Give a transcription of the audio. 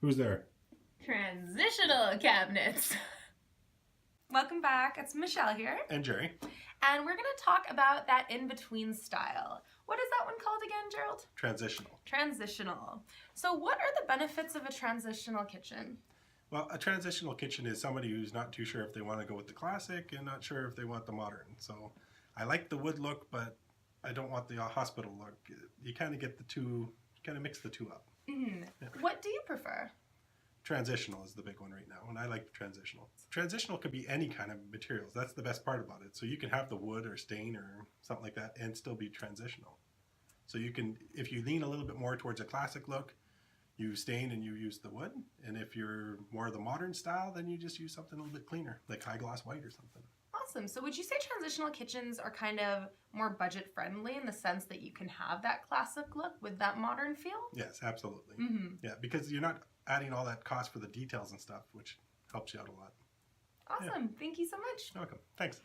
Who's there? Transitional cabinets. Welcome back. It's Michelle here. And Jerry. And we're going to talk about that in-between style. What is that one called again, Gerald? Transitional. Transitional. So what are the benefits of a transitional kitchen? Well, a transitional kitchen is somebody who's not too sure if they want to go with the classic and not sure if they want the modern. So I like the wood look, but I don't want the hospital look. You kind of get the two, kind of mix the two up. Mm. Yeah. What do you prefer? Transitional is the big one right now, and I like transitional. Transitional could be any kind of materials. That's the best part about it. So you can have the wood or stain or something like that and still be transitional. So you can, if you lean a little bit more towards a classic look, you stain and you use the wood. And if you're more of the modern style, then you just use something a little bit cleaner, like high gloss white or something. Awesome. So would you say transitional kitchens are kind of more budget friendly in the sense that you can have that classic look with that modern feel? Yes, absolutely. Mm-hmm. Yeah, because you're not adding all that cost for the details and stuff, which helps you out a lot. Awesome. Yeah. Thank you so much. You're welcome. Thanks.